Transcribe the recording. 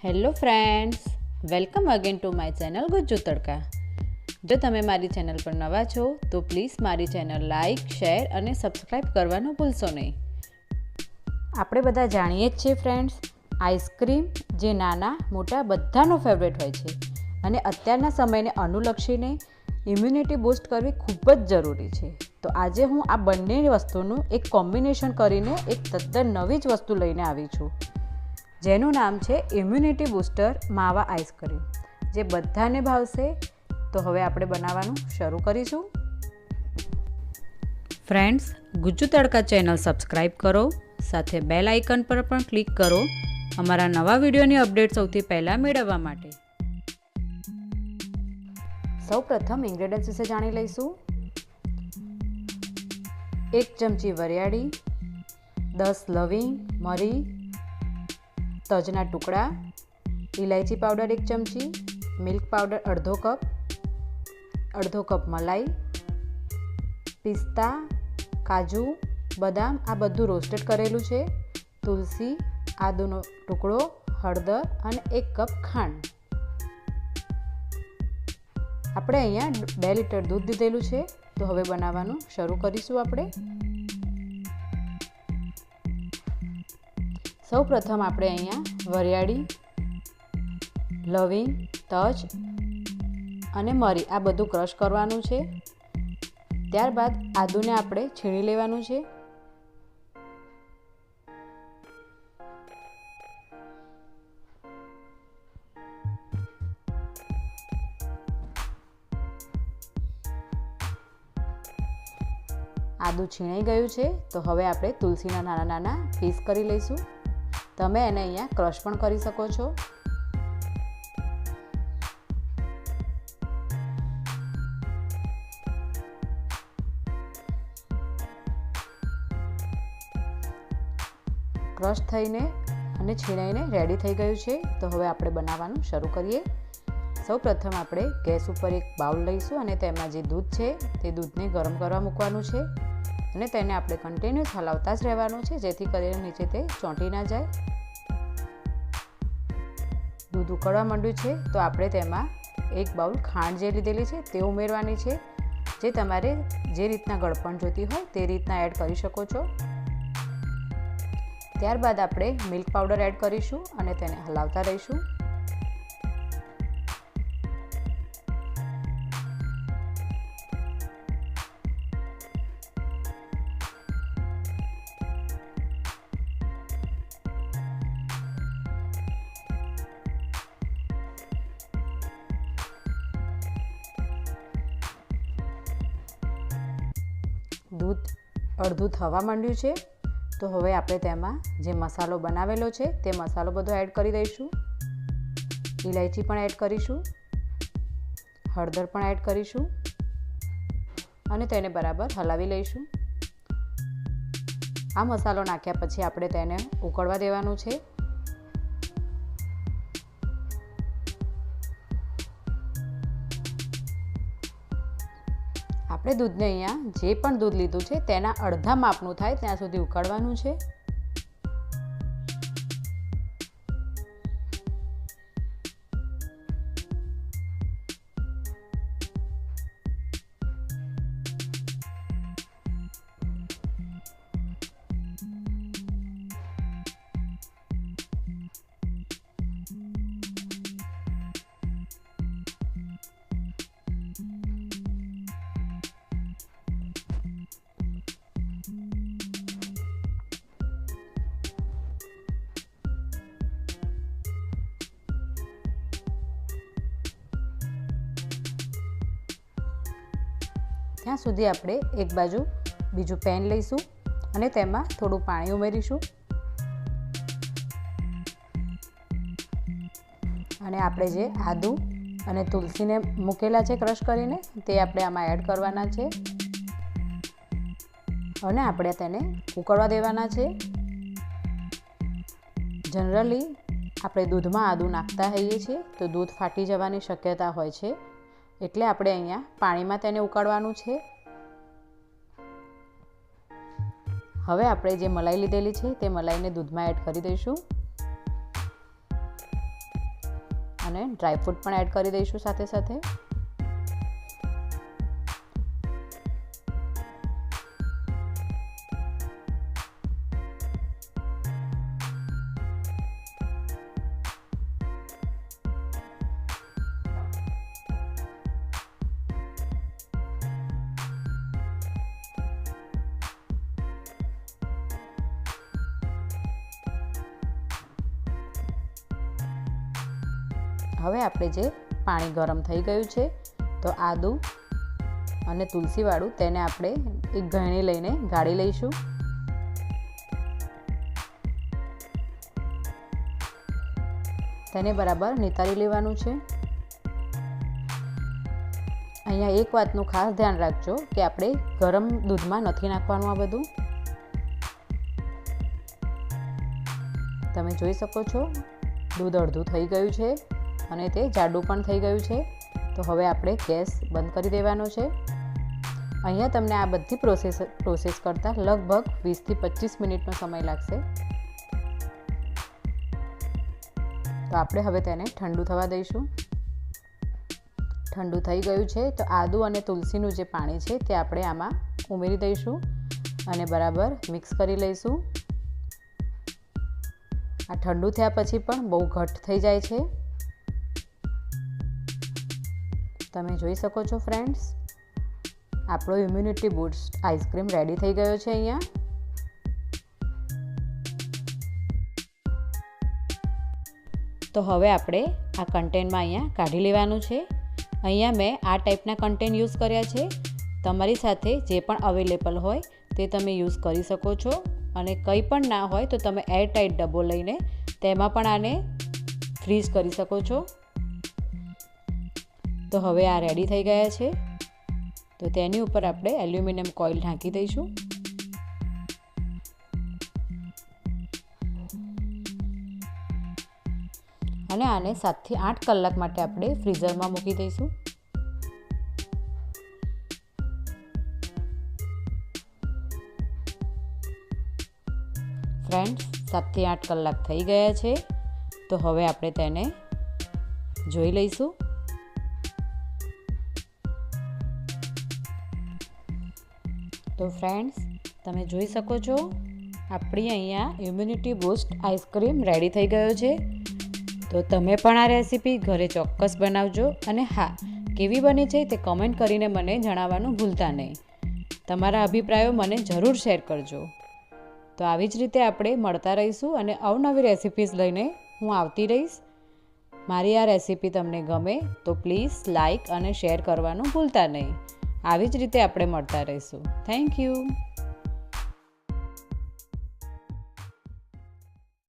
Hello friends, welcome again to my channel Gujju તડકા. જો તમે મારી ચેનલ પર નવા છો તો પ્લીઝ મારી ચેનલ લાઇક, શેર અને સબસ્ક્રાઈબ કરવાનું ભૂલશો નહીં. આપણે બધા જાણીએ જ છીએ ફ્રેન્ડ્સ, આઈસ્ક્રીમ જે નાના મોટા બધાનો ફેવરેટ હોય છે અને અત્યારના સમયને અનુલક્ષીને ઇમ્યુનિટી બૂસ્ટ કરવી ખૂબ જ જરૂરી છે. તો આજે હું આ બંને વસ્તુનું એક કોમ્બિનેશન કરીને એક તદ્દન નવી જ વસ્તુ લઈને આવી છું, જેનું નામ છે ઇમ્યુનિટી બૂસ્ટર માવા આઈસ્ક્રીમ, જે બધાને ભાવશે. તો હવે આપણે બનાવવાનું શરૂ કરીશું. ફ્રેન્ડ્સ, ગુજ્જુ તડકા ચેનલ સબસ્ક્રાઈબ કરો, સાથે બેલ આઇકન પર પણ ક્લિક કરો અમારા નવા વિડીયોની અપડેટ સૌથી પહેલાં મેળવવા માટે. સૌ પ્રથમ ઇન્ગ્રેડિયન્ટ્સ વિશે જાણી લઈશું. 1 ચમચી વરિયાળી, 10 લવિંગ, મરી, તજના ટુકડા, ઇલાયચી પાવડર 1 ચમચી, મિલ્ક પાવડર અડધો કપ મલાઈ, પિસ્તા, કાજુ, બદામ આ બધું રોસ્ટેડ કરેલું છે, તુલસી, આદુનો ટુકડો, હળદર અને 1 કપ ખાંડ. આપણે અહીંયા 2 લીટર દૂધ લીધેલું છે. તો હવે બનાવવાનું શરૂ કરીશું આપણે. સૌ પ્રથમ આપણે અહીંયા વરિયાળી, લવિંગ, તજ અને મરી આ બધું ક્રશ કરવાનું છે. ત્યારબાદ આદુને આપણે છીણી લેવાનું છે. આદુ છીણાઈ ગયું છે. તો હવે આપણે તુલસીના નાના નાના પીસ કરી લઈશું. તમે એને અહીંયા ક્રશ પણ કરી શકો છો. ક્રશ થઈને અને છીણાઈને રેડી થઈ ગયું છે. તો હવે આપણે બનાવવાનું શરૂ કરીએ. સૌ પ્રથમ આપણે ગેસ ઉપર એક બાઉલ લઈશું અને તેમાં જે દૂધ છે તે દૂધને ગરમ કરવા મૂકવાનું છે અને તેને આપણે કન્ટિન્યુઅસ હલાવતા જ રહેવાનું છે, જેથી કરીને નીચે તે ચોંટી ના જાય. દૂધ ઉકળવા માંડ્યું છે તો આપણે તેમાં 1 બાઉલ ખાંડ જે લીધેલી છે તે ઉમેરવાની છે. જે તમારે જે રીતના ગળપણ જોતી હોય તે રીતના એડ કરી શકો છો. ત્યારબાદ આપણે મિલ્ક પાવડર એડ કરીશું અને તેને હલાવતા રહીશું. દૂધ અડધું થવા માંડ્યું છે તો હવે આપણે તેમાં જે મસાલો બનાવેલો છે તે મસાલો બધો એડ કરી દઈશું. ઇલાયચી પણ એડ કરીશું, હળદર પણ એડ કરીશું અને તેને બરાબર હલાવી લઈશું. આ મસાલો નાખ્યા પછી આપણે તેને ઉકળવા દેવાનું છે. આપણે દૂધને અહીંયા જે પણ દૂધ લીધું છે તેના અડધા માપનું થાય ત્યાં સુધી ઉકાળવાનું છે. ત્યાં સુધી આપણે એક બાજુ બીજું પેન લઈશું અને તેમાં થોડું પાણી ઉમેરીશું અને આપણે જે આદુ અને તુલસીને મૂકેલા છે ક્રશ કરીને તે આપણે આમાં એડ કરવાના છે અને આપણે તેને ઉકળવા દેવાના છે. જનરલી આપણે દૂધમાં આદુ નાખતા હોઈએ છીએ તો દૂધ ફાટી જવાની શક્યતા હોય છે, એટલે આપણે અહીંયા પાણીમાં તેને ઉકાળવાનું છે. હવે આપણે જે મલાઈ લીધેલી છે તે મલાઈને દૂધમાં એડ કરી દઈશું. અને ડ્રાયફ્રૂટ પણ એડ કરી દઈશું સાથે સાથે. હવે આપણે જે પાણી ગરમ થઈ ગયું છે તો આદુ અને તુલસીવાળું તેને આપણે એક ગળણી લઈને ગાળી લઈશું. તેને બરાબર નિતારી લેવાનું છે. અહીંયા એક વાતનું ખાસ ધ્યાન રાખજો કે આપણે ગરમ દૂધમાં નથી નાખવાનું. આ બધું તમે જોઈ શકો છો દૂધ અડધું થઈ ગયું છે અને તે જાડું પણ થઈ ગયું છે. તો હવે આપણે ગેસ બંધ કરી દેવાનો છે. અહીંયા તમને આ બધી પ્રોસેસ કરતાં લગભગ 20 થી 25 મિનિટનો સમય લાગશે. તો આપણે હવે તેને ઠંડુ થવા દઈશું. ઠંડુ થઈ ગયું છે તો આદુ અને તુલસીનું જે પાણી છે તે આપણે આમાં ઉમેરી દઈશું અને બરાબર મિક્સ કરી લઈશું. આ ઠંડુ થયા પછી પણ બહુ ઘટ્ટ થઈ જાય છે. તમે જોઈ શકો છો ફ્રેન્ડ્સ, આપણો ઇમ્યુનિટી બૂસ્ટ આઈસ્ક્રીમ રેડી થઈ ગયો છે. અહીંયા તો હવે આપણે આ કન્ટેનરમાં અહીંયા કાઢી લેવાનું છે. અહીંયા મેં આ ટાઈપના કન્ટેન યુઝ કર્યા છે. તમારી સાથે જે પણ અવેલેબલ હોય તે તમે યુઝ કરી શકો છો અને કંઈ પણ ના હોય તો તમે એરટાઈટ ડબ્બો લઈને તેમાં પણ આને ફ્રીઝ કરી શકો છો. તો હવે આ રેડી થઈ ગયા છે. તો તેની ઉપર આપણે એલ્યુમિનિયમ કોઇલ ઢાંકી દઈશું. અને આને 7 થી 8 કલાક માટે આપણે ફ્રીઝરમાં મૂકી દઈશું. ફ્રેન્ડ્સ, 7 થી 8 કલાક થઈ ગયા છે. તો હવે આપણે તેને જોઈ લઈશું. તો ફ્રેન્ડ્સ, તમે જોઈ શકો છો આપણી અહીંયા ઇમ્યુનિટી બૂસ્ટ આઈસ્ક્રીમ રેડી થઈ ગયો છે. તો તમે પણ આ રેસીપી ઘરે ચોક્કસ બનાવજો અને હા, કેવી બની છે તે કમેન્ટ કરીને મને જણાવવાનું ભૂલતા નહીં. તમારા અભિપ્રાયો મને જરૂર શેર કરજો. તો આવી જ રીતે આપણે મળતા રહીશું અને અવનવી રેસીપીઝ લઈને હું આવતી રહીશ. મારી આ રેસીપી તમને ગમે તો પ્લીઝ લાઈક અને શેર કરવાનું ભૂલતા નહીં. આવી જ રીતે આપણે મળતા રહીશું. Thank you.